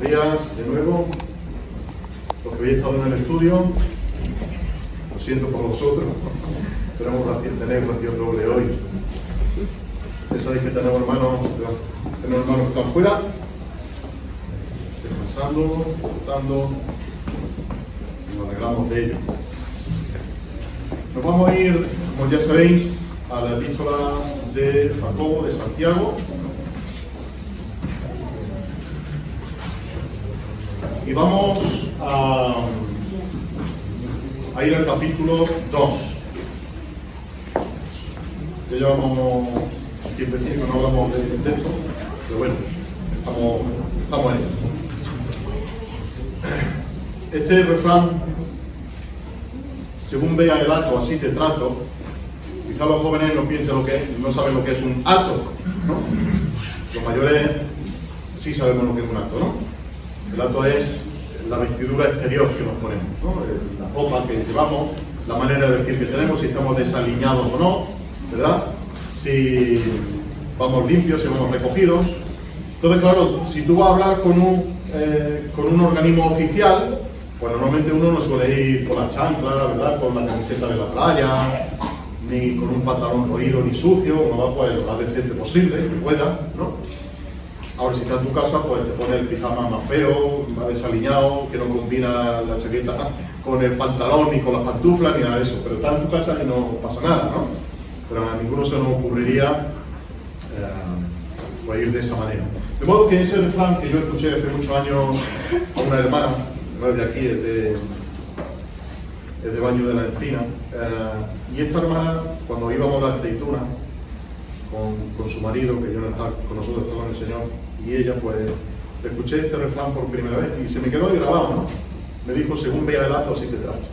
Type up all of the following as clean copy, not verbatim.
días de nuevo. Los que habéis estado en el estudio, lo siento por vosotros. Esperamos tener ración doble hoy. Ya sabéis que tenemos hermanos que están fuera, descansando, disfrutando, y nos alegramos de ello. Nos vamos a ir, como ya sabéis, a la epístola de Jacobo de Santiago. Y vamos a ir al capítulo 2. Ya llevamos tiempecito que no hablamos de texto, pero bueno, estamos en ello. Este refrán, según vea el acto, así te trato. Quizá los jóvenes no saben lo que es un acto, ¿no? Los mayores sí sabemos lo que es un acto, ¿no? El acto es la vestidura exterior que nos ponemos, ¿no? La ropa que llevamos, la manera de vestir que tenemos, si estamos desaliñados o no, ¿verdad? Si vamos limpios, si vamos recogidos. Entonces, claro, si tú vas a hablar con un organismo oficial, pues normalmente uno no suele ir con la chancla, ¿verdad? Con la camiseta de la playa, ni con un pantalón jodido ni sucio, uno va pues lo más decente posible, que pueda, ¿no? Ahora, si está en tu casa, pues te pone el pijama más feo, más desaliñado, que no combina la chaqueta con el pantalón, ni con las pantuflas, ni nada de eso. Pero está en tu casa y no pasa nada, ¿no? Pero a ninguno se nos ocurriría pues ir de esa manera. De modo que ese refrán que yo escuché hace muchos años a una hermana, no es de aquí, es de Baño de la Encina, y esta hermana, cuando íbamos a la aceituna, con su marido, que yo no estaba con nosotros, estaba con el Señor, y ella, pues, escuché este refrán por primera vez y se me quedó ahí grabado, ¿no? Me dijo, según vea el acto, así te trato.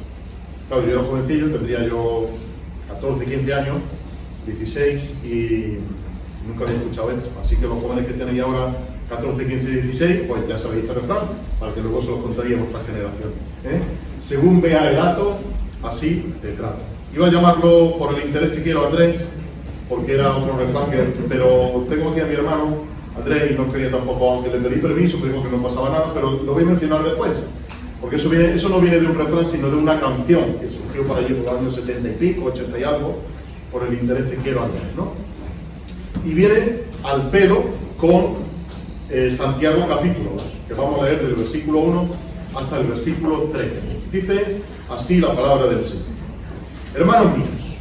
Claro, yo era jovencillo, tendría yo 14, 15 años, 16, y nunca había escuchado esto. Así que los jóvenes que tenéis ahora 14, 15, 16, pues ya sabéis este refrán, para que luego se los contaría a vuestra generación. Según vea el acto, así te trato. Iba a llamarlo por el interés que quiero Andrés, porque era otro refrán, pero tengo aquí a mi hermano Andrés y no quería tampoco, aunque le pedí permiso, me dijo que no pasaba nada, pero lo voy a mencionar después, porque eso no viene de un refrán, sino de una canción que surgió por allí por los años 70 y pico, 80 y algo, por el interés que quiero Andrés, ¿no? Y viene al pelo con Santiago capítulo 2, que vamos a leer del versículo 1 hasta el versículo 13. Dice así la palabra del Señor. Hermanos míos,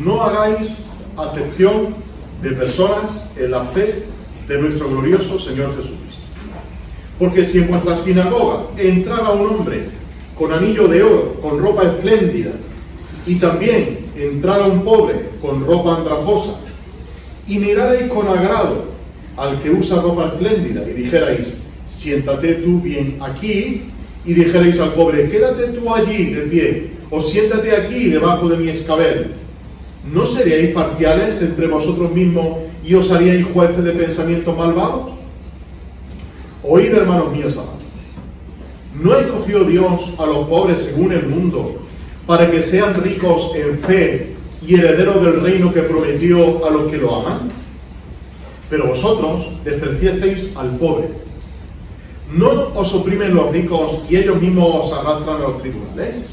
no hagáis acepción de personas en la fe de nuestro glorioso Señor Jesucristo. Porque si en vuestra sinagoga entrara un hombre con anillo de oro, con ropa espléndida, y también entrara un pobre con ropa andrajosa, y mirarais con agrado al que usa ropa espléndida, y dijerais, siéntate tú bien aquí, y dijerais al pobre, quédate tú allí de pie, o siéntate aquí debajo de mi escabel, ¿no seríais parciales entre vosotros mismos y os haríais jueces de pensamientos malvados? Oíd, hermanos míos amados, ¿no escogió Dios a los pobres según el mundo para que sean ricos en fe y herederos del reino que prometió a los que lo aman? Pero vosotros despreciasteis al pobre. ¿No os oprimen los ricos y ellos mismos os arrastran a los tribunales?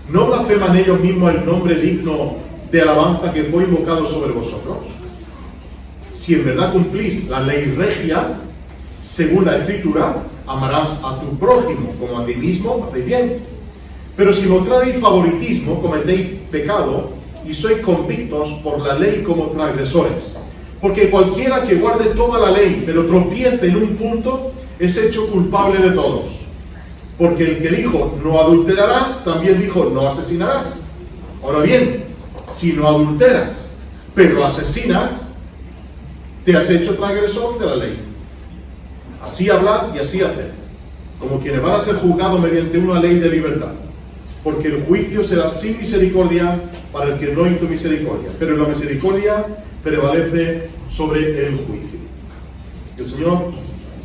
¿No blasfeman ellos mismos el nombre digno de alabanza que fue invocado sobre vosotros? Si en verdad cumplís la ley regia, según la Escritura, amarás a tu prójimo como a ti mismo, hacéis bien. Pero si mostráis favoritismo, cometéis pecado y sois convictos por la ley como transgresores. Porque cualquiera que guarde toda la ley, pero tropiece en un punto, es hecho culpable de todos. Porque el que dijo, no adulterarás, también dijo, no asesinarás. Ahora bien, si no adulteras, pero asesinas, te has hecho transgresor de la ley. Así hablad y así haced, como quienes van a ser juzgados mediante una ley de libertad. Porque el juicio será sin misericordia para el que no hizo misericordia, pero la misericordia prevalece sobre el juicio. Que el Señor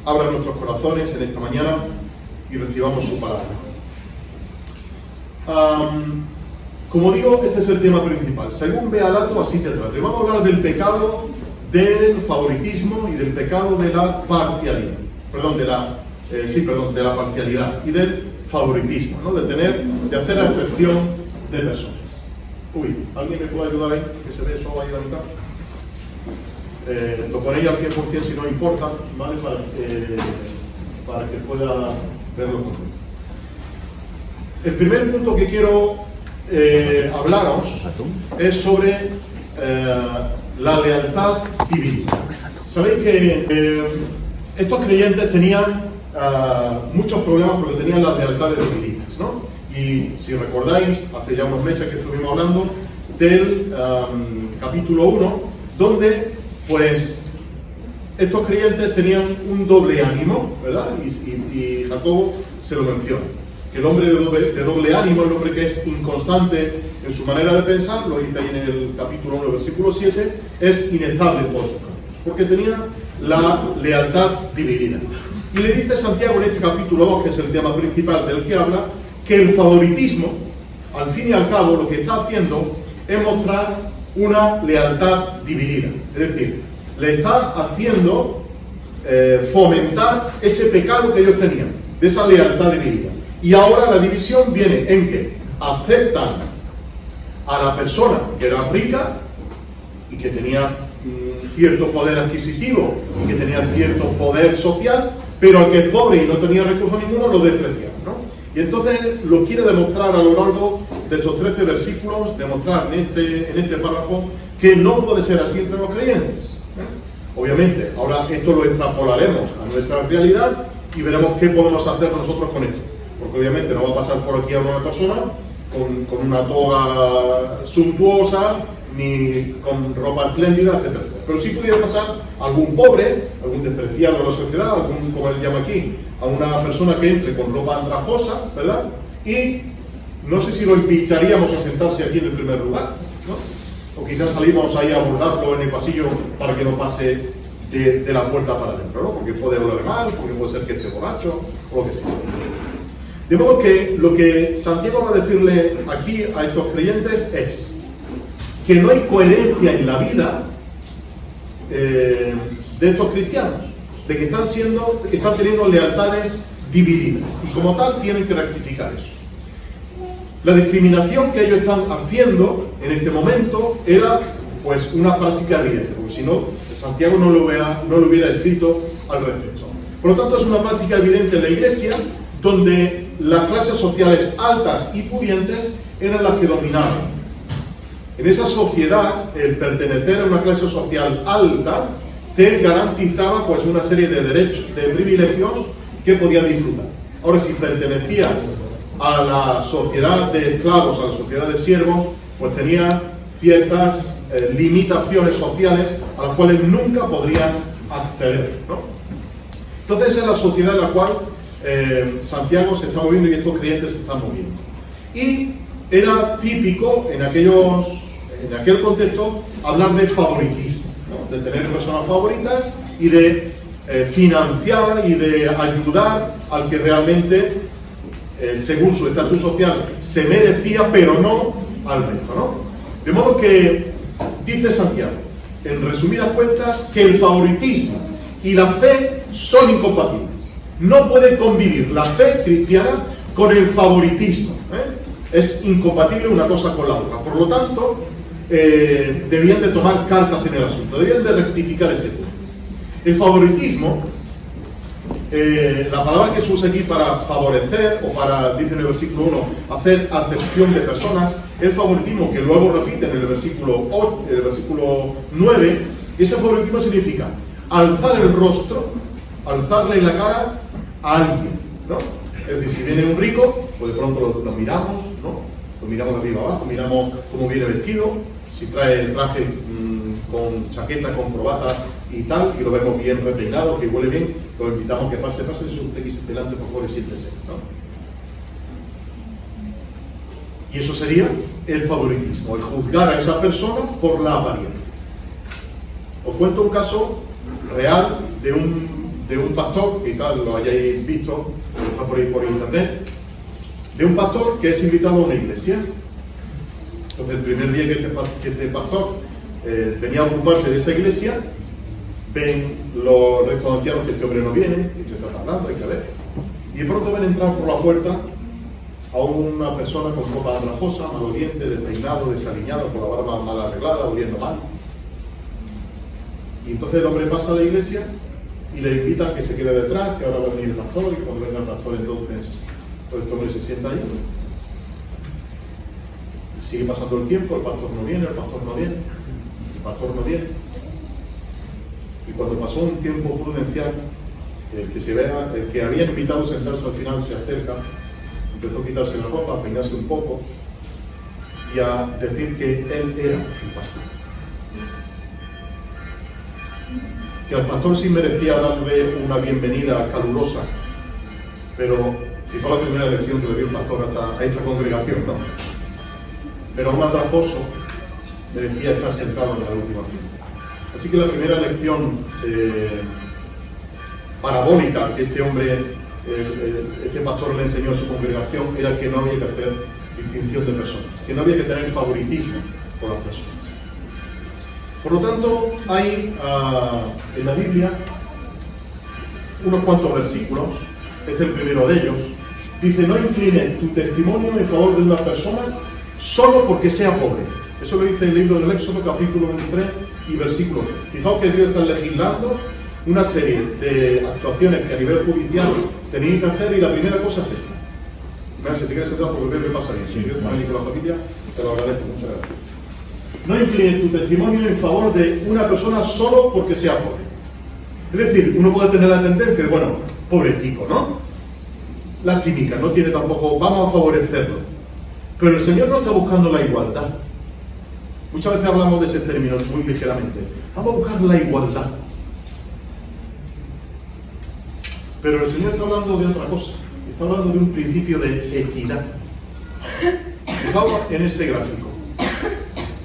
abra nuestros corazones en esta mañana y recibamos su palabra. Como digo, este es el tema principal. Según vea el acto, así te trate. Vamos a hablar del pecado del favoritismo y del pecado de la parcialidad. Perdón, de la de la parcialidad y del favoritismo, ¿no? De hacer acepción de personas. Uy, ¿alguien me puede ayudar ahí? Que se ve solo ahí la mitad. Lo ponéis al 100% si no importa, ¿vale? Para que pueda verlo conmigo. El primer punto que quiero hablaros es sobre la lealtad divina. Sabéis que estos creyentes tenían muchos problemas porque tenían las lealtades divididas, ¿no? Y si recordáis, hace ya unos meses que estuvimos hablando del capítulo 1, donde pues estos creyentes tenían un doble ánimo, ¿verdad? Y Jacobo se lo menciona. Que el hombre de doble ánimo, el hombre que es inconstante en su manera de pensar, lo dice ahí en el capítulo 1, versículo 7, es inestable por sus caminos, porque tenía la lealtad dividida. Y le dice Santiago en este capítulo 2, que es el tema principal del que habla, que el favoritismo, al fin y al cabo, lo que está haciendo es mostrar una lealtad dividida. Es decir, le está haciendo fomentar ese pecado que ellos tenían, de esa lealtad dividida. Y ahora la división viene en que aceptan a la persona que era rica y que tenía cierto poder adquisitivo y que tenía cierto poder social, pero al que es pobre y no tenía recursos ninguno lo despreciaban, ¿no? Y entonces lo quiere demostrar a lo largo de estos 13 versículos, demostrar en este párrafo que no puede ser así entre los creyentes. Obviamente, ahora esto lo extrapolaremos a nuestra realidad y veremos qué podemos hacer nosotros con esto. Porque obviamente no va a pasar por aquí a una persona con una toga suntuosa, ni con ropa espléndida, etc. Pero sí pudiera pasar a algún pobre, algún despreciado de la sociedad, algún, como él llama aquí, a una persona que entre con ropa andrajosa, ¿verdad? Y no sé si lo invitaríamos a sentarse aquí en el primer lugar, ¿no? O quizás salimos ahí a abordarlo en el pasillo para que no pase de la puerta para adentro, ¿no? Porque puede oler mal, porque puede ser que esté borracho, o lo que sea. De modo que lo que Santiago va a decirle aquí a estos creyentes es que no hay coherencia en la vida de estos cristianos, de que están teniendo lealtades divididas, y como tal tienen que rectificar eso. La discriminación que ellos están haciendo en este momento era pues una práctica evidente, porque si no, Santiago no lo hubiera escrito al respecto. Por lo tanto, es una práctica evidente en la iglesia, donde las clases sociales altas y pudientes eran las que dominaban. En esa sociedad, el pertenecer a una clase social alta te garantizaba pues una serie de derechos, de privilegios que podías disfrutar. Ahora, si pertenecías a la sociedad de esclavos, a la sociedad de siervos, pues tenías ciertas limitaciones sociales a las cuales nunca podrías acceder, ¿no? Entonces, esa es la sociedad en la cual Santiago se está moviendo y estos creyentes se están moviendo. Y era típico en aquel contexto hablar de favoritismo, ¿no? De tener personas favoritas y de financiar y de ayudar al que realmente, según su estatus social, se merecía, pero no al resto, ¿no? De modo que dice Santiago, en resumidas cuentas, que el favoritismo y la fe son incompatibles. No puede convivir la fe cristiana con el favoritismo, Es incompatible una cosa con la otra. Por lo tanto, debían de tomar cartas en el asunto, debían de rectificar ese punto. El favoritismo, la palabra que se usa aquí para favorecer, o para, dice en el versículo 1, hacer acepción de personas, el favoritismo que luego repite en el versículo 9, ese favoritismo significa alzar el rostro, alzarle la cara a alguien, ¿no? Es decir, si viene un rico, pues de pronto lo miramos, ¿no? Lo miramos de arriba abajo, miramos cómo viene vestido, si trae el traje con chaqueta, con corbata y tal, y lo vemos bien repeinado, que huele bien, lo invitamos que pase, si usted quiere delante, por favor, y siéntese, ¿no? Y eso sería el favoritismo, el juzgar a esa persona por la apariencia. Os cuento un caso real de un pastor, quizás lo hayáis visto por ahí por internet, de un pastor que es invitado a una iglesia. Entonces, el primer día que este pastor venía a ocuparse de esa iglesia, ven los restos ancianos que este hombre no viene, y se está tardando, hay que ver. Y de pronto ven entrar por la puerta a una persona con ropa andrajosa, maloliente, despeinado, desaliñado, con la barba mal arreglada, oliendo mal. Y entonces el hombre pasa a la iglesia y le invitan a que se quede detrás, que ahora va a venir el pastor, y cuando venga el pastor entonces pues este hombre se sienta ahí. Sigue pasando el tiempo, el pastor no viene, el pastor no viene, el pastor no viene. Y cuando pasó un tiempo prudencial, el que había invitado a sentarse al final se acerca, empezó a quitarse la ropa, a peinarse un poco y a decir que él era el pastor. Que al pastor sí merecía darle una bienvenida calurosa, pero fijaos la primera lección que le dio el pastor a esta congregación, ¿no? Pero un andrajoso merecía estar sentado en la última fila. Así que la primera lección parabólica que este hombre, este pastor le enseñó a su congregación era que no había que hacer distinción de personas, que no había que tener favoritismo por las personas. Por lo tanto, hay en la Biblia unos cuantos versículos, este es el primero de ellos, dice: no inclines tu testimonio en favor de una persona solo porque sea pobre. Eso lo dice el libro del Éxodo, capítulo 23 y versículo. Fijaos que Dios está legislando una serie de actuaciones que a nivel judicial tenéis que hacer, y la primera cosa es esta. Mira, si te quieres sentar, porque veo que pasa bien. Si Dios está ahí con la familia, te lo agradezco. Muchas gracias. No inclines tu testimonio en favor de una persona solo porque sea pobre. Es decir, uno puede tener la tendencia de, bueno, pobretico, ¿no? Lastimica, no tiene tampoco, vamos a favorecerlo. Pero el Señor no está buscando la igualdad. Muchas veces hablamos de ese término muy ligeramente. Vamos a buscar la igualdad. Pero el Señor está hablando de otra cosa. Está hablando de un principio de equidad. Fijaos en ese gráfico.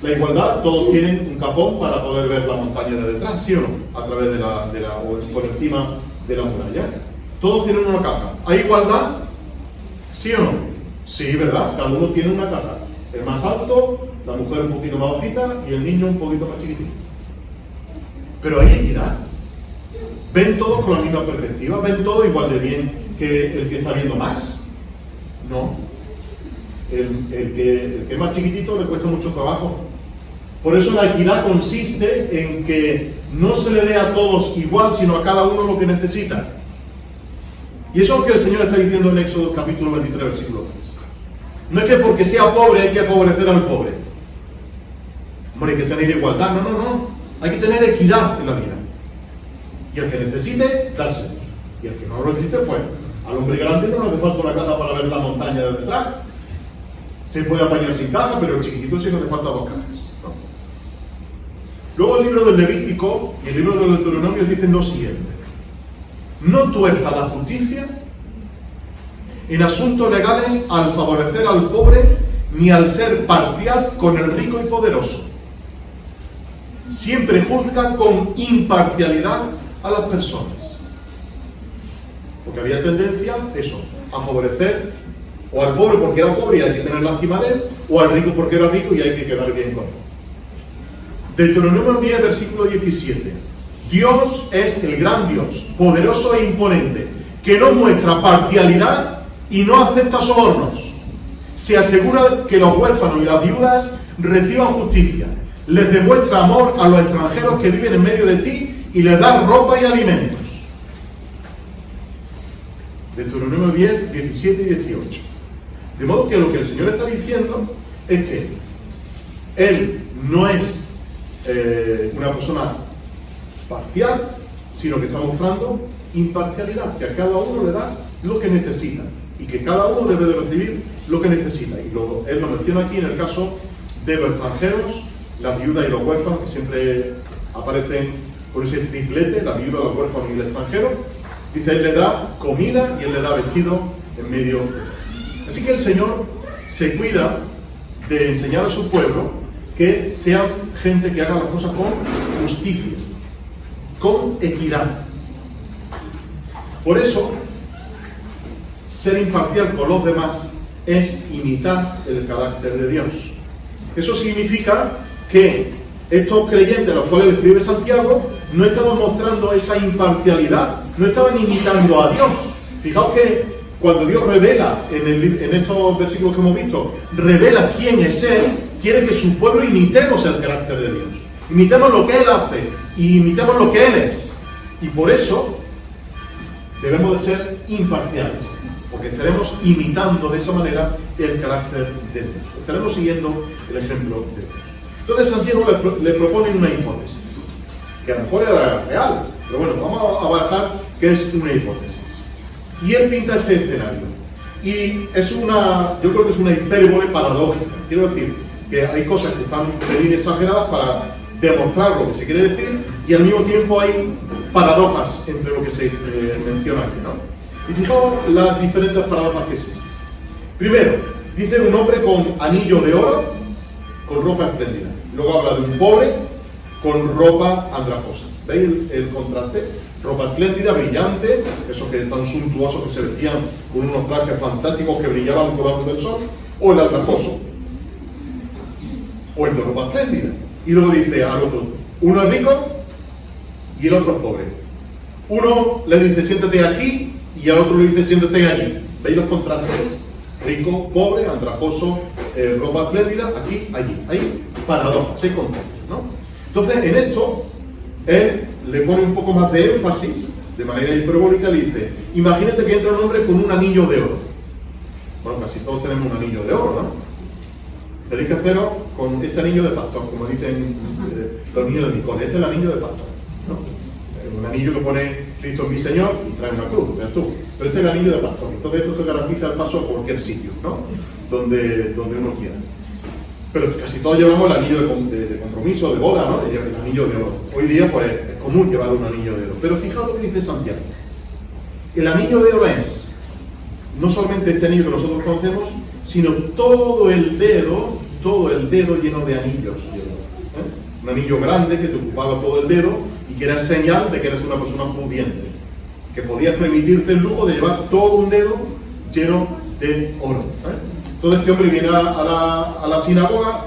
La igualdad, todos tienen un cajón para poder ver la montaña de detrás, ¿sí o no? A través o por encima de la muralla. Todos tienen una caja. ¿Hay igualdad? ¿Sí o no? Sí, ¿verdad? Cada uno tiene una caja. El más alto, la mujer un poquito más bajita y el niño un poquito más chiquitito. Pero hay equidad. ¿Ven todos con la misma perspectiva? ¿Ven todo igual de bien que el que está viendo más? No. El que es más chiquitito le cuesta mucho trabajo. Por eso la equidad consiste en que no se le dé a todos igual, sino a cada uno lo que necesita. Y eso es lo que el Señor está diciendo en Éxodo capítulo 23, versículo 3. No es que porque sea pobre hay que favorecer al pobre. Hombre, hay que tener igualdad. No. Hay que tener equidad en la vida. Y al que necesite, dárselo. Y al que no lo necesite, pues, al hombre grande no le hace falta una caja para ver la montaña de detrás. Se puede apañar sin caja, pero el chiquitito sí que hace falta dos cajas, ¿no? Luego el libro del Levítico y el libro del Deuteronomio dicen lo siguiente: no tuerza la justicia en asuntos legales al favorecer al pobre, ni al ser parcial con el rico y poderoso. Siempre juzga con imparcialidad a las personas. Porque había tendencia, eso, a favorecer o al pobre porque era pobre y hay que tener lástima de él, o al rico porque era rico y hay que quedar bien con él. Deuteronomio 10, versículo 17. Dios es el gran Dios, poderoso e imponente, que no muestra parcialidad y no acepta sobornos. Se asegura que los huérfanos y las viudas reciban justicia. Les demuestra amor a los extranjeros que viven en medio de ti y les da ropa y alimentos. Deuteronomio 10, 17 y 18. De modo que lo que el Señor está diciendo es que Él no es una persona parcial, sino que está mostrando imparcialidad, que a cada uno le da lo que necesita y que cada uno debe de recibir lo que necesita. Y Él lo menciona aquí en el caso de los extranjeros, las viudas y los huérfanos, que siempre aparecen con ese triplete, la viuda, los huérfanos y el extranjero. Dice, Él le da comida y Él le da vestido en medio. Así que el Señor se cuida de enseñar a su pueblo que sean gente que haga las cosas con justicia, con equidad. Por eso, ser imparcial con los demás es imitar el carácter de Dios. Eso significa que estos creyentes a los cuales escribe Santiago no estaban mostrando esa imparcialidad, no estaban imitando a Dios. Fijaos que cuando Dios revela en estos versículos que hemos visto, revela quién es Él, quiere que su pueblo imitemos el carácter de Dios, imitemos lo que Él hace y imitemos lo que Él es. Y por eso debemos de ser imparciales, porque estaremos imitando de esa manera el carácter de Dios, estaremos siguiendo el ejemplo de Dios. Entonces Santiago le propone una hipótesis, que a lo mejor era real, pero bueno, vamos a bajar que es una hipótesis. Y él pinta este escenario. Y es yo creo que es una hipérbole paradójica. Quiero decir que hay cosas que están bien exageradas para demostrar lo que se quiere decir, y al mismo tiempo hay paradojas entre lo que se menciona aquí, ¿no? Y fijaos las diferentes paradojas que existen. Primero, dice un hombre con anillo de oro, con ropa espléndida. Luego habla de un pobre con ropa andrajosa. ¿Veis el contraste? Ropa espléndida, brillante, esos que tan suntuosos que se vestían con unos trajes fantásticos que brillaban por la luz del sol, o el andrajoso, o el de ropa espléndida. Y luego dice al otro, uno es rico y el otro es pobre. Uno le dice siéntate aquí y al otro le dice siéntate allí. ¿Veis los contrastes? Rico, pobre, andrajoso, ropa espléndida, aquí, allí. Hay paradojas, hay contrastes, ¿no? Entonces, en esto, él le pone un poco más de énfasis, de manera hiperbólica, le dice, imagínate que entra un hombre con un anillo de oro. Bueno, casi todos tenemos un anillo de oro, ¿no? Tenéis que hacerlo con este anillo de pastor, como dicen los niños de mi cole. Este es el anillo de pastor, ¿no? Un anillo que pone Cristo es mi Señor y trae una cruz, veas tú. Pero este es el anillo de pastor. Entonces esto te garantiza el paso a cualquier sitio, ¿no? Donde uno quiera. Pero casi todos llevamos el anillo de compromiso, de boda, ¿no? El anillo de oro. Hoy día, pues, es común llevar un anillo de oro. Pero fijaos lo que dice Santiago. El anillo de oro es no solamente este anillo que nosotros conocemos, sino todo el dedo lleno de anillos. Un anillo grande que te ocupaba todo el dedo y que era señal de que eres una persona pudiente, que podías permitirte el lujo de llevar todo un dedo lleno de oro. Entonces este hombre viene a la sinagoga.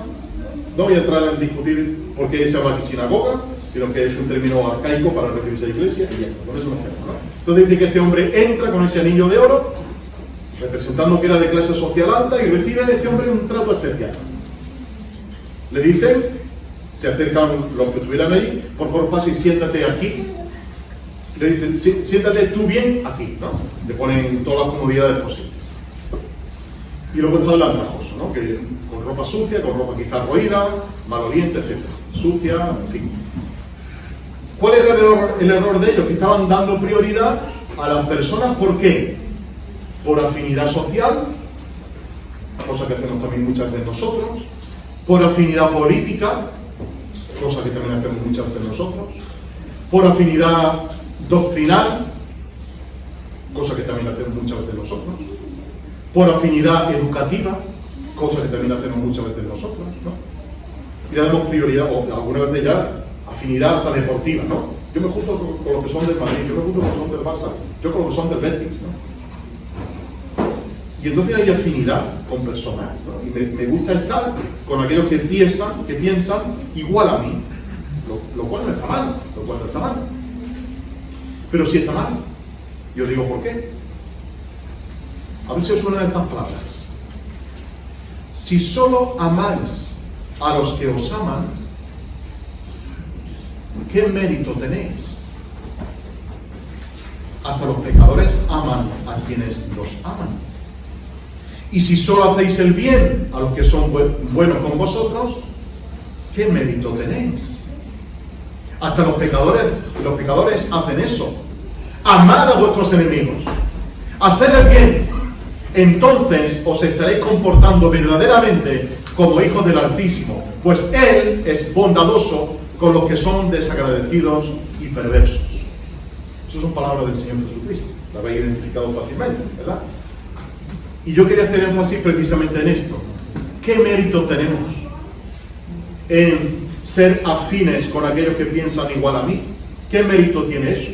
No voy a entrar en discutir por qué se llama sinagoga, sino que es un término arcaico para referirse a la iglesia y ya está, con eso nos quedamos, ¿no? Entonces dice que este hombre entra con ese anillo de oro, representando que era de clase social alta, y recibe de este hombre un trato especial. Le dicen, se acercan los que estuvieran ahí, por favor pasa y siéntate aquí. Le dicen, siéntate tú bien aquí, ¿no? Le ponen todas las comodidades posibles. Y luego está el andrajoso, ¿no? Que con ropa sucia, con ropa quizás roída, maloliente, etc. Sucia, en fin. ¿Cuál era el error de ellos? Que estaban dando prioridad a las personas, ¿por qué? Por afinidad social, cosa que hacemos también muchas veces nosotros, por afinidad política, cosa que también hacemos muchas veces nosotros, por afinidad doctrinal, cosa que también hacemos muchas veces nosotros, por afinidad educativa, cosa que también hacemos muchas veces nosotros, ¿no? Y le damos prioridad, o algunas veces ya, afinidad hasta deportiva, ¿no? Yo me junto con los que son del Madrid, yo me junto con los que son del Barça, yo con los que son del Betis, ¿no? Y entonces hay afinidad con personas, ¿no? Y me gusta estar con aquellos que piensan igual a mí, lo cual no está mal, pero sí está mal. Y os digo por qué. A ver si os suenan estas palabras. Si solo amáis a los que os aman, ¿qué mérito tenéis? Hasta los pecadores aman a quienes los aman. Y si solo hacéis el bien a los que son buenos con vosotros, ¿qué mérito tenéis? Hasta los pecadores hacen eso. Amad a vuestros enemigos. Haced el bien. Entonces os estaréis comportando verdaderamente como hijos del Altísimo, pues Él es bondadoso con los que son desagradecidos y perversos. Esas son palabras del Señor Jesucristo. La habéis identificado fácilmente, ¿verdad? Y yo quería hacer énfasis precisamente en esto. ¿Qué mérito tenemos en ser afines con aquellos que piensan igual a mí? ¿Qué mérito tiene eso?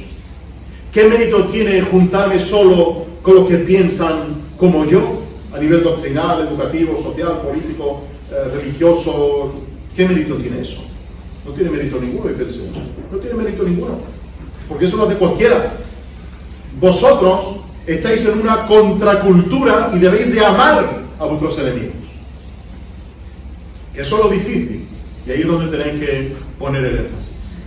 ¿Qué mérito tiene juntarme solo con los que piensan como yo, a nivel doctrinal, educativo, social, político, religioso? ¿Qué mérito tiene eso? No tiene mérito ninguno, dice el Señor. No tiene mérito ninguno. Porque eso lo hace cualquiera. Vosotros estáis en una contracultura y debéis de amar a vuestros enemigos. Eso es lo difícil. Y ahí es donde tenéis que poner el énfasis.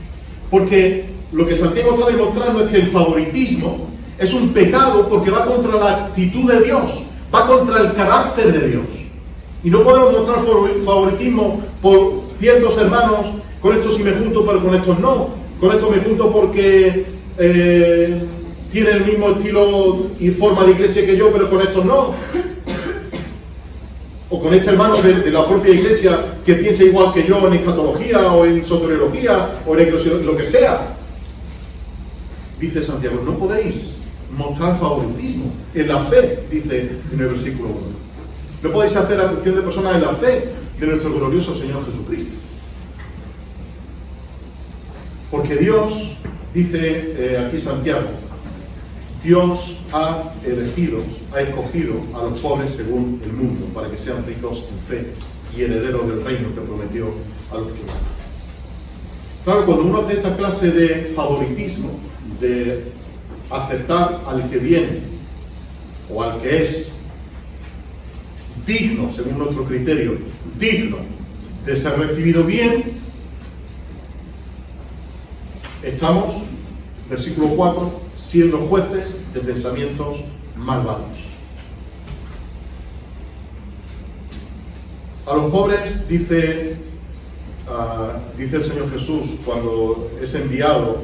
Porque lo que Santiago está demostrando es que el favoritismo es un pecado porque va contra la actitud de Dios, va contra el carácter de Dios. Y no podemos mostrar favoritismo por ciertos hermanos, con estos sí me junto, pero con estos no. Con estos me junto porque tienen el mismo estilo y forma de iglesia que yo, pero con estos no. O con este hermano de la propia iglesia que piensa igual que yo en escatología o en soteriología o en lo que sea. Dice Santiago, no podéis mostrar favoritismo en la fe, dice en el versículo 1. No podéis hacer acepción de personas en la fe de nuestro glorioso Señor Jesucristo. Porque Dios, dice aquí Santiago, Dios ha elegido, ha escogido a los pobres según el mundo, para que sean ricos en fe y herederos del reino que prometió a los que aman. Claro, cuando uno hace esta clase de favoritismo, de aceptar al que viene o al que es digno, según nuestro criterio, digno de ser recibido bien, estamos, versículo 4, siendo jueces de pensamientos malvados. A los pobres, dice el Señor Jesús, cuando es enviado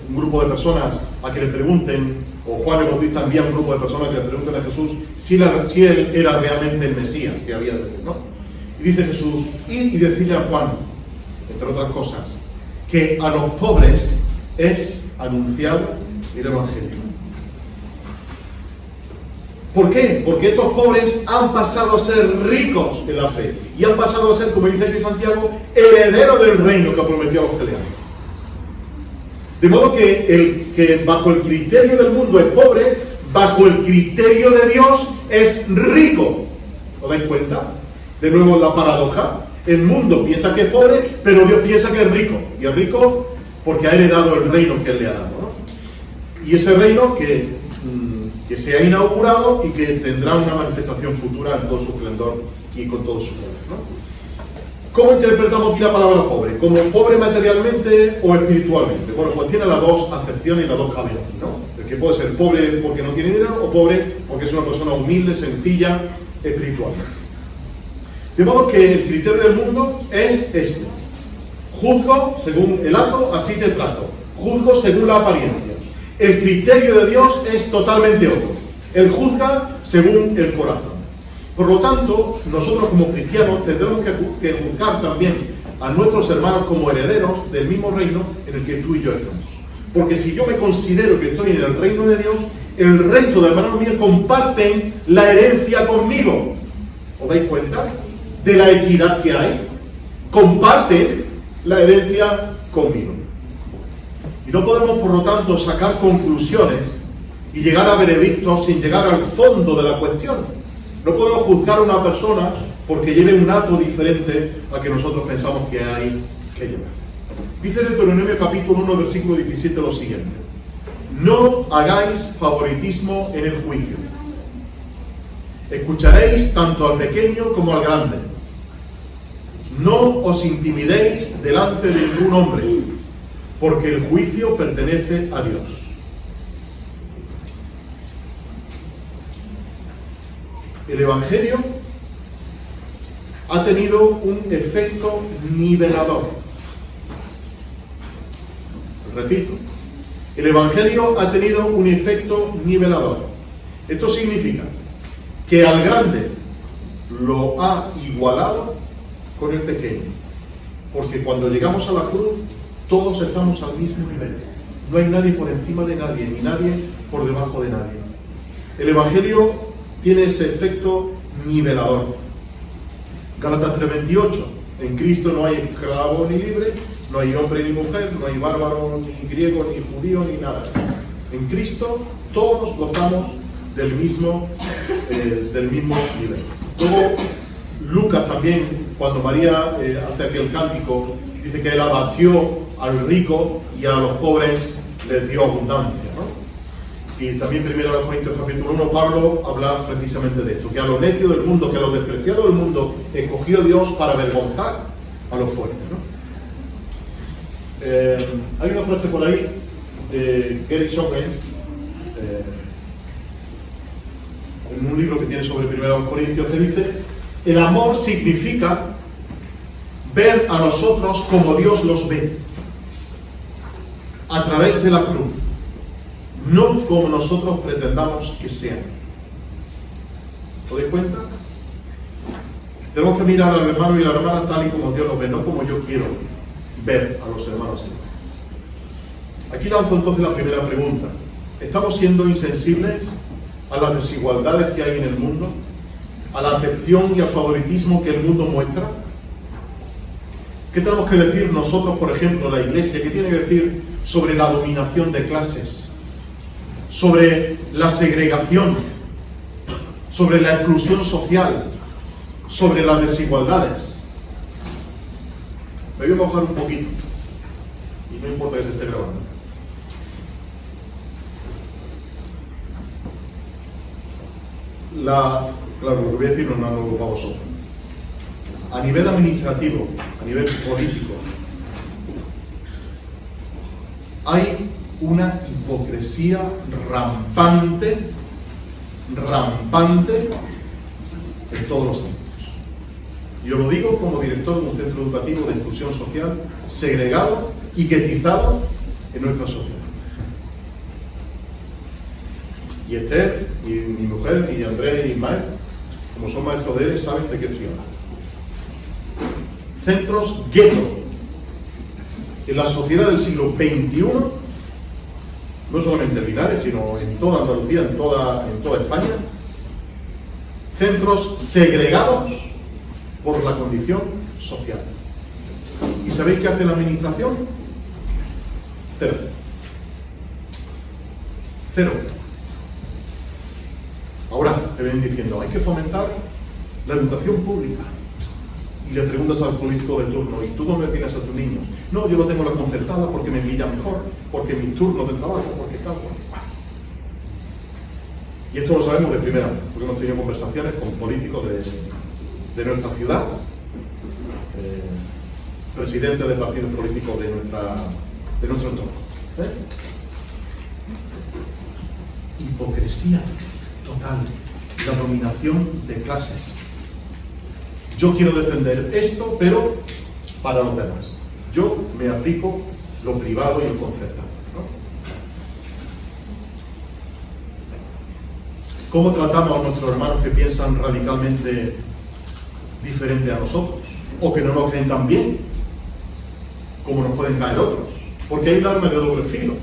un grupo de personas a que le pregunten, o Juan el Bautista envía un grupo de personas que le pregunten a Jesús si él era realmente el Mesías que había de venir, ¿no? Y dice Jesús, id y decirle a Juan, entre otras cosas, que a los pobres es anunciado el Evangelio. ¿Por qué? Porque estos pobres han pasado a ser ricos en la fe y han pasado a ser, como dice aquí Santiago, herederos del reino que prometió a los que le aman. De modo que el que bajo el criterio del mundo es pobre, bajo el criterio de Dios es rico. ¿Os dais cuenta? De nuevo la paradoja. El mundo piensa que es pobre, pero Dios piensa que es rico. Y es rico porque ha heredado el reino que Él le ha dado, ¿no? Y ese reino que se ha inaugurado y que tendrá una manifestación futura en todo su esplendor y con todo su poder, ¿no? ¿Cómo interpretamos aquí la palabra pobre? ¿Como pobre materialmente o espiritualmente? Bueno, pues tiene las dos acepciones y las dos cabinas, ¿no? El que puede ser pobre porque no tiene dinero o pobre porque es una persona humilde, sencilla, espiritualmente. De modo que el criterio del mundo es este. Juzgo según el acto, así te trato. Juzgo según la apariencia. El criterio de Dios es totalmente otro. Él juzga según el corazón. Por lo tanto, nosotros como cristianos tendremos que juzgar también a nuestros hermanos como herederos del mismo reino en el que tú y yo estamos. Porque si yo me considero que estoy en el reino de Dios, el resto de hermanos míos comparten la herencia conmigo. ¿Os dais cuenta de la equidad que hay? Comparten la herencia conmigo. Y no podemos, por lo tanto, sacar conclusiones y llegar a veredictos sin llegar al fondo de la cuestión. No podemos juzgar a una persona porque lleve un acto diferente al que nosotros pensamos que hay que llevar. Dice Deuteronomio capítulo 1, versículo 17 lo siguiente: no hagáis favoritismo en el juicio. Escucharéis tanto al pequeño como al grande. No os intimidéis delante de ningún hombre, porque el juicio pertenece a Dios. El Evangelio ha tenido un efecto nivelador. Repito, el Evangelio ha tenido un efecto nivelador. Esto significa que al grande lo ha igualado con el pequeño. Porque cuando llegamos a la cruz, todos estamos al mismo nivel. No hay nadie por encima de nadie, ni nadie por debajo de nadie. El Evangelio tiene ese efecto nivelador. Gálatas 3:28. En Cristo no hay esclavo ni libre, no hay hombre ni mujer, no hay bárbaro ni griego ni judío ni nada. En Cristo todos gozamos del mismo nivel. Luego Lucas también, cuando María hace aquel cántico dice que él abatió al rico y a los pobres les dio abundancia, ¿no? Y también 1 Corintios capítulo 1, Pablo habla precisamente de esto, que a los necios del mundo, que a los despreciados del mundo, escogió Dios para avergonzar a los fuertes, ¿no? Hay una frase por ahí de Gary Chapman, en un libro que tiene sobre 1 Corintios, que dice: el amor significa ver a nosotros como Dios los ve, a través de la cruz, no como nosotros pretendamos que sean. ¿Os dais cuenta? Tenemos que mirar al hermano y a la hermana tal y como Dios los ve, no como yo quiero ver a los hermanos y hermanas. Aquí lanzo entonces la primera pregunta. ¿Estamos siendo insensibles a las desigualdades que hay en el mundo? ¿A la acepción y al favoritismo que el mundo muestra? ¿Qué tenemos que decir nosotros, por ejemplo, la Iglesia? ¿Qué tiene que decir sobre la dominación de clases? Sobre la segregación, sobre la exclusión social, sobre las desigualdades. Me voy a mojar un poquito, y no importa que se esté grabando. Claro, lo que voy a decir no es nada nuevo para vosotros. A nivel administrativo, a nivel político, hay una hipocresía rampante en todos los ámbitos. Yo lo digo como director de un centro educativo de inclusión social segregado y guetizado en nuestra sociedad. Y Esther, y mi mujer, y Andrés y Ismael, como son maestros de él, saben de qué estoy hablando. Centros gueto. En la sociedad del siglo XXI, no solamente en Linares, sino en toda Andalucía, en toda España, centros segregados por la condición social. ¿Y sabéis qué hace la administración? Cero. Cero. Ahora te ven diciendo, hay que fomentar la educación pública. Y le preguntas al político de turno, ¿y tú dónde tienes a tus niños? No, yo lo tengo la concertada porque me pilla mejor, porque mi turno de trabajo, porque tal, porque tal. Y esto lo sabemos de primera mano, porque hemos tenido conversaciones con políticos de nuestra ciudad, presidentes de partidos políticos de nuestro entorno. Hipocresía total, la dominación de clases. Yo quiero defender esto, pero para los demás. Yo me aplico lo privado y lo concertado, ¿no? ¿Cómo tratamos a nuestros hermanos que piensan radicalmente diferente a nosotros? O que no nos creen tan bien como nos pueden caer otros. Porque hay un arma de doble filo.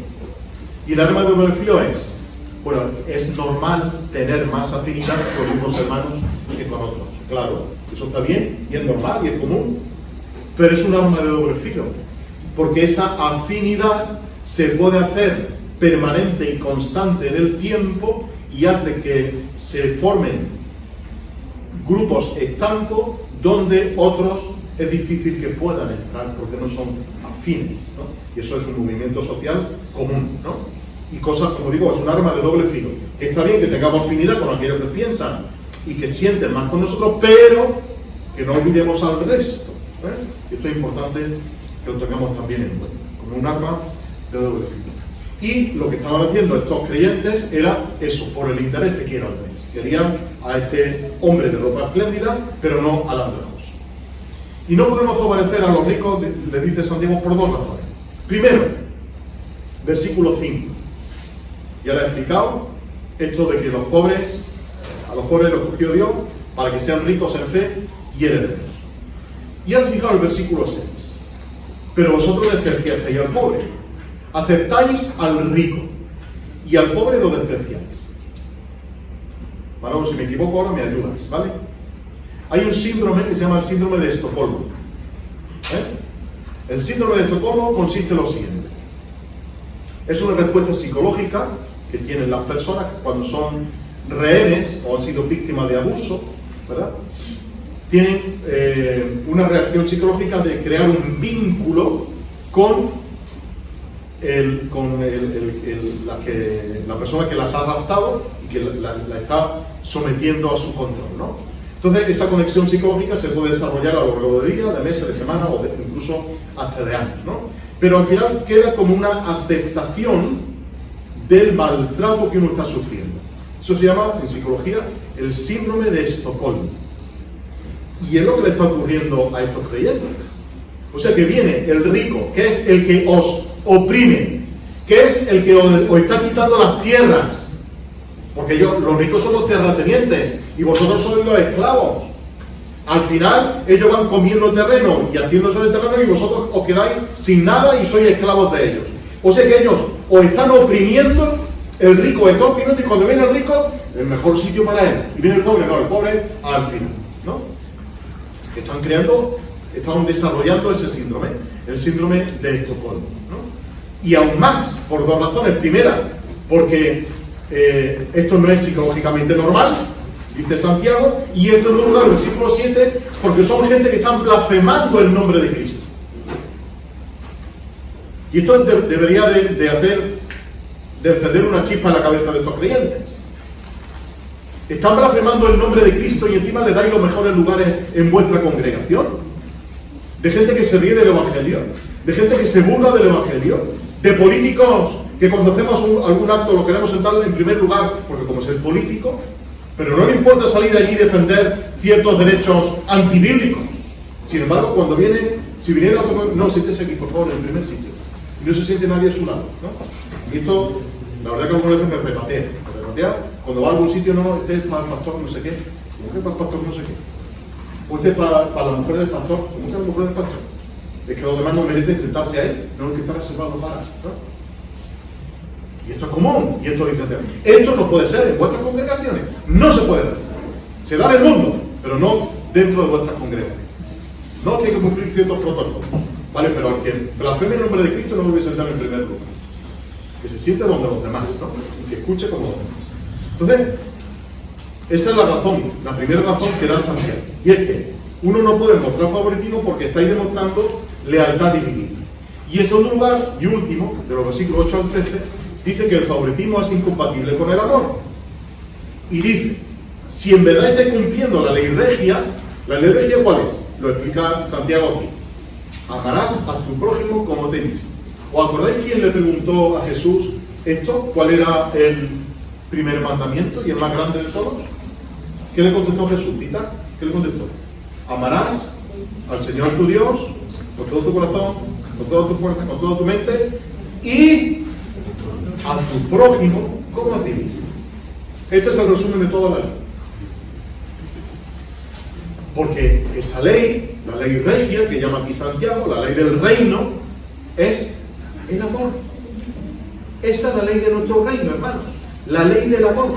Y el arma de doble filo es, bueno, es normal tener más afinidad con unos hermanos que con otros. Claro, eso está bien y es normal y es común, pero es un arma de doble filo, porque esa afinidad se puede hacer permanente y constante en el tiempo y hace que se formen grupos estancos donde otros es difícil que puedan entrar porque no son afines, ¿no? Y eso es un movimiento social común, ¿no? Y cosas, como digo, es un arma de doble filo, que está bien que tengamos afinidad con aquellos que piensan y que sienten más con nosotros, pero que no olvidemos al resto, ¿eh? Esto es importante que lo tengamos también en cuenta, como un arma de doble filo. Y lo que estaban haciendo estos creyentes era eso, por el interés que quieren al rey. Querían a este hombre de ropa espléndida, pero no al andrajoso. Y no podemos favorecer a los ricos, le dice Santiago, por dos razones. Primero, versículo 5. Ya le he explicado esto de que a los pobres los cogió Dios para que sean ricos en fe y herederos. Y al fijar el versículo 6. Pero vosotros despreciasteis al pobre, aceptáis al rico y al pobre lo despreciáis. Bueno, si me equivoco ahora me ayudas, ¿vale? Hay un síndrome que se llama el síndrome de Estocolmo. El síndrome de Estocolmo consiste en lo siguiente. Es una respuesta psicológica que tienen las personas cuando son rehenes o han sido víctimas de abuso, ¿verdad? tienen una reacción psicológica de crear un vínculo con la persona que las ha raptado y que la está sometiendo a su control, ¿no? Entonces, esa conexión psicológica se puede desarrollar a lo largo de días, de meses, de semanas o incluso hasta de años, ¿no? Pero al final queda como una aceptación del maltrato que uno está sufriendo. Eso se llama, en psicología, el síndrome de Estocolmo. Y es lo que le está ocurriendo a estos creyentes. O sea que viene el rico, que es el que os oprime, que es el que os está quitando las tierras. Porque los ricos son los terratenientes y vosotros sois los esclavos. Al final, ellos van comiendo terreno y haciéndose de terreno y vosotros os quedáis sin nada y sois esclavos de ellos. O sea que ellos os están oprimiendo, el rico está oprimiendo y cuando viene el rico, el mejor sitio para él. Y viene el pobre al final, ¿no? Están desarrollando ese síndrome, el síndrome de Estocolmo, ¿no? Y aún más, por dos razones. Primera, porque esto no es psicológicamente normal, dice Santiago, y en segundo lugar, el versículo 7, porque son gente que están blasfemando el nombre de Cristo. Y esto debería de encender una chispa en la cabeza de estos creyentes. Están blasfemando el nombre de Cristo y encima le dais los mejores lugares en vuestra congregación. De gente que se ríe del Evangelio, de gente que se burla del Evangelio, de políticos que cuando hacemos algún acto lo queremos sentar en primer lugar, porque como es el político, pero no le importa salir allí y defender ciertos derechos antibíblicos. Sin embargo, cuando si viniera otro, no, siéntese aquí, por favor, en el primer sitio. Y no se siente nadie a su lado, ¿no? Y esto, la verdad que algunas veces me repatea. Cuando va a algún sitio, no, este es para el pastor no sé qué, este es para el pastor no sé qué. O este es para la mujer del pastor, ¿cómo es la mujer del pastor? Es que los demás no merecen sentarse ahí, no hay que estar reservados para, ¿no? Y esto es común, y esto es entender. Esto no puede ser en vuestras congregaciones, no se puede dar. Se da en el mundo, pero no dentro de vuestras congregaciones. No tiene que cumplir ciertos protocolos, ¿vale? Pero al que blasfeme el nombre de Cristo no me voy a sentar en primer lugar. Que se siente donde los demás, ¿no? Y que escuche como los demás. Entonces, esa es la razón, la primera razón que da Santiago. Y es que uno no puede mostrar favoritismo porque estáis demostrando lealtad dividida. Y en segundo lugar, y último, de los versículos 8 al 13, dice que el favoritismo es incompatible con el amor. Y dice, si en verdad estáis cumpliendo la ley regia ¿cuál es? Lo explica Santiago aquí. Amarás a tu prójimo como a ti mismo. ¿Os acordáis quién le preguntó a Jesús esto? ¿Cuál era el primer mandamiento y el más grande de todos? ¿Qué le contestó Jesús? ¿Cita? ¿Qué le contestó? Amarás al Señor tu Dios con todo tu corazón, con toda tu fuerza, con toda tu mente y a tu prójimo como a ti mismo. Este es el resumen de toda la ley. Porque esa ley, la ley regia que llama aquí Santiago, la ley del reino, es el amor. Esa es la ley de nuestro reino, hermanos. La ley del amor.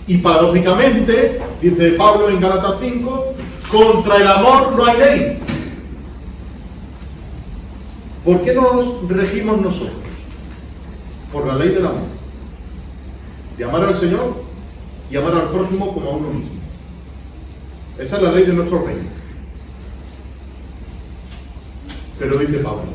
Y paradójicamente, dice Pablo en Gálatas 5, contra el amor no hay ley. ¿Por qué nos regimos nosotros? Por la ley del amor. De amar al Señor y amar al prójimo como a uno mismo. Esa es la ley de nuestro reino. Pero dice Pablo,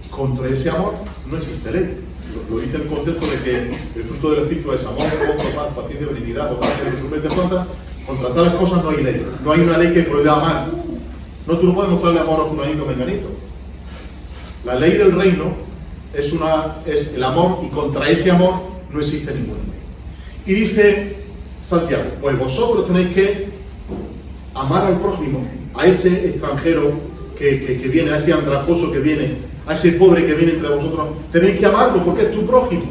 contra ese amor no existe ley. Lo dice el contexto de que el fruto del Espíritu es amor, gozo, paz, paciencia, benignidad, bondad, misericordia, templanza. Contra tales cosas no hay ley. No hay una ley que prohíba amar. No, tú no puedes mostrarle amor a fulanito o menganito. La ley del reino es el amor y contra ese amor no existe ninguna ley. Y dice Santiago, pues vosotros tenéis que amar al prójimo, a ese extranjero que viene, a ese andrajoso que viene, a ese pobre que viene entre vosotros, tenéis que amarlo porque es tu prójimo.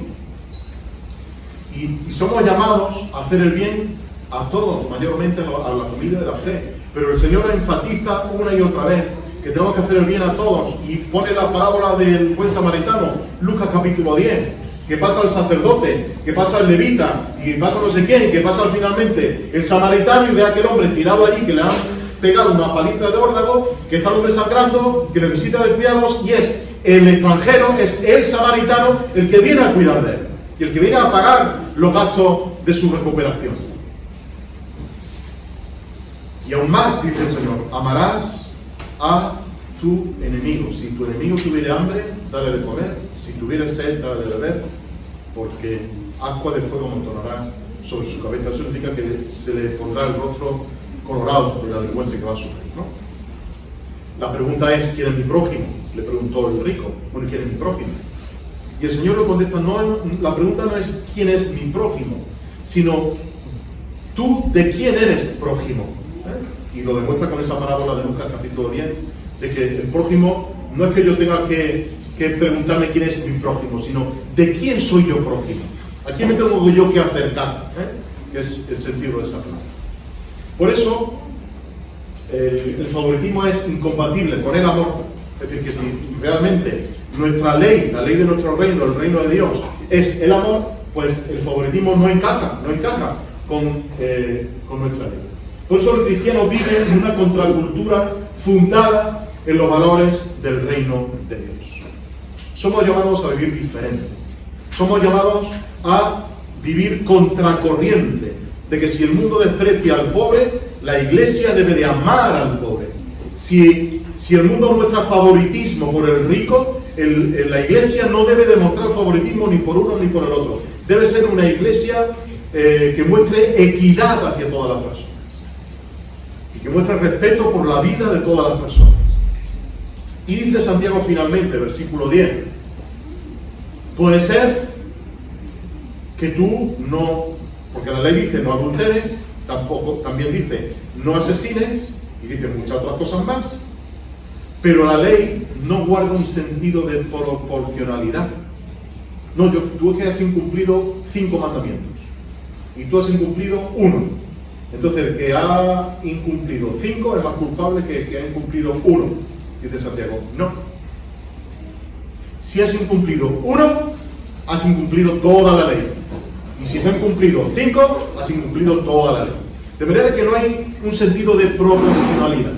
Y somos llamados a hacer el bien a todos, mayormente a la familia de la fe. Pero el Señor enfatiza una y otra vez que tenemos que hacer el bien a todos y pone la parábola del buen samaritano, Lucas capítulo 10, que pasa el sacerdote, que pasa el levita, y que pasa no sé quién, que pasa finalmente el samaritano y ve a aquel hombre tirado allí que le han pegado una paliza de órdago, que está el hombre sangrando, que necesita de cuidados, y es el extranjero, es el samaritano el que viene a cuidar de él, y el que viene a pagar los gastos de su recuperación. Y aún más, dice el Señor, amarás a tu enemigo. Si tu enemigo tuviera hambre, dale de comer. Si tuviera sed, dale de beber. Porque agua de fuego amontonarás sobre su cabeza. Eso significa que se le pondrá el rostro colorado de la vergüenza que va a sufrir, ¿no? La pregunta es, ¿quién es mi prójimo? Le preguntó el rico. Bueno, ¿quién es mi prójimo? Y el Señor le contesta, no, la pregunta no es quién es mi prójimo, sino tú de quién eres prójimo. Y lo demuestra con esa parábola de Lucas capítulo 10, de que el prójimo no es que yo tenga que preguntarme quién es mi prójimo, sino de quién soy yo prójimo. ¿A quién me tengo yo que acercar? Que es el sentido de esa palabra. Por eso, el favoritismo es incompatible con el amor. Es decir, que si realmente nuestra ley, la ley de nuestro reino, el reino de Dios, es el amor, pues el favoritismo no encaja con nuestra ley. Por eso los cristianos viven en una contracultura fundada en los valores del reino de Dios. Somos llamados a vivir diferente. Somos llamados a vivir contracorriente, de que si el mundo desprecia al pobre, la iglesia debe de amar al pobre. Si el mundo muestra favoritismo por el rico, la iglesia no debe demostrar favoritismo ni por uno ni por el otro. Debe ser una iglesia que muestre equidad hacia todas las personas y que muestre respeto por la vida de todas las personas. Y dice Santiago finalmente, versículo 10, puede ser que tú no, porque la ley dice no adulteres, también dice no asesines, y dice muchas otras cosas más, pero la ley no guarda un sentido de proporcionalidad. No, tú que has incumplido 5 mandamientos y tú has incumplido 1. Entonces el que ha incumplido 5 es más culpable que el que ha incumplido 1. Dice Santiago, no. Si has incumplido 1, has incumplido toda la ley. Y si has incumplido 5, has incumplido toda la ley. De manera que no hay un sentido de proporcionalidad.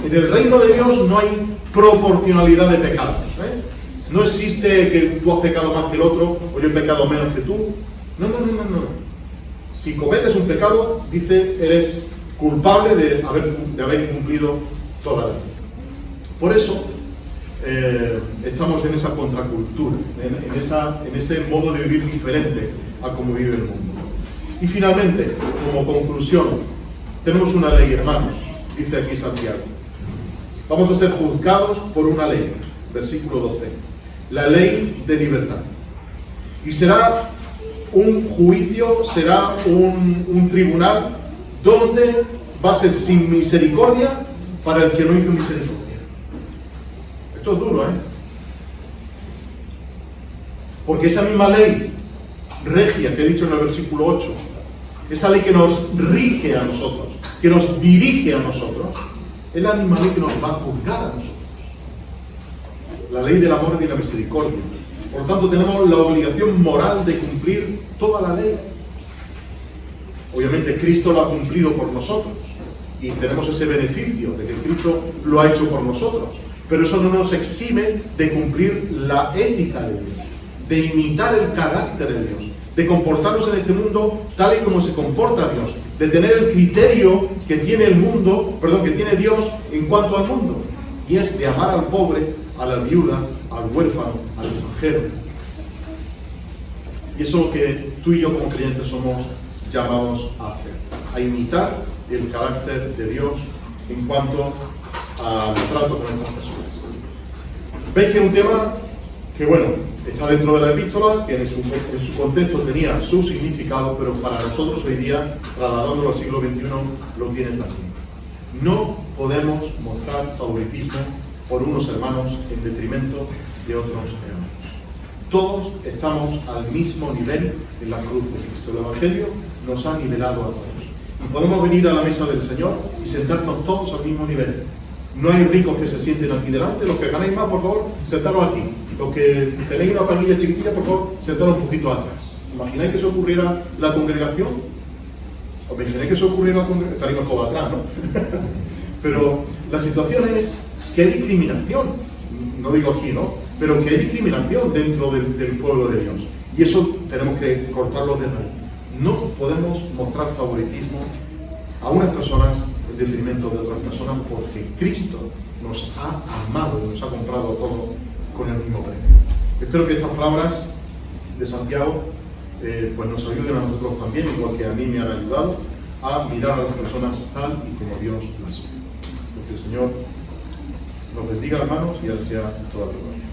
En el reino de Dios no hay proporcionalidad de pecados. No existe que tú has pecado más que el otro o yo he pecado menos que tú. No. Si cometes un pecado, dice, eres culpable de haber incumplido toda la ley. Por eso estamos en esa contracultura, en ese modo de vivir diferente a como vive el mundo. Y finalmente, como conclusión, tenemos una ley, hermanos, dice aquí Santiago. Vamos a ser juzgados por una ley, versículo 12, la ley de libertad. Y será un juicio, será un tribunal donde va a ser sin misericordia para el que no hizo misericordia. Esto es duro, Porque esa misma ley regia que he dicho en el versículo 8, esa ley que nos rige a nosotros, que nos dirige a nosotros, es la misma ley que nos va a juzgar a nosotros. La ley del amor y de la misericordia. Por lo tanto, tenemos la obligación moral de cumplir toda la ley. Obviamente, Cristo lo ha cumplido por nosotros y tenemos ese beneficio de que Cristo lo ha hecho por nosotros. Pero eso no nos exime de cumplir la ética de Dios, de imitar el carácter de Dios, de comportarnos en este mundo tal y como se comporta Dios, de tener el criterio que tiene que tiene Dios en cuanto al mundo, y es de amar al pobre, a la viuda, al huérfano, al extranjero. Y eso es lo que tú y yo como creyentes somos llamados a hacer, a imitar el carácter de Dios en cuanto al trato con estas personas. Veis que es un tema que, está dentro de la epístola, que en su contexto tenía su significado, pero para nosotros hoy día, trasladándolo al siglo XXI, lo tienen también. No podemos mostrar favoritismo por unos hermanos en detrimento de otros hermanos. Todos estamos al mismo nivel en la cruz de Cristo. El Evangelio nos ha nivelado a todos. Y podemos venir a la mesa del Señor y sentarnos todos al mismo nivel. No hay ricos que se sienten aquí delante. Los que ganéis más, por favor, sentaros aquí. Los que tenéis una panilla chiquitilla, por favor, sentaros un poquito atrás. ¿Imagináis que eso ocurriera la congregación? ¿Os imagináis que eso ocurriera la congregación? Estaríamos todos atrás, ¿no? Pero la situación es que hay discriminación. No digo aquí, ¿no? Pero que hay discriminación dentro del pueblo de Dios. Y eso tenemos que cortarlo de raíz. No podemos mostrar favoritismo a unas personas en detrimento de otras personas, porque Cristo nos ha amado y nos ha comprado todo con el mismo precio. Espero que estas palabras de Santiago pues nos ayuden a nosotros también, igual que a mí me han ayudado, a mirar a las personas tal y como Dios las ve. Que el Señor nos bendiga, hermanos, y a Él sea toda la gloria.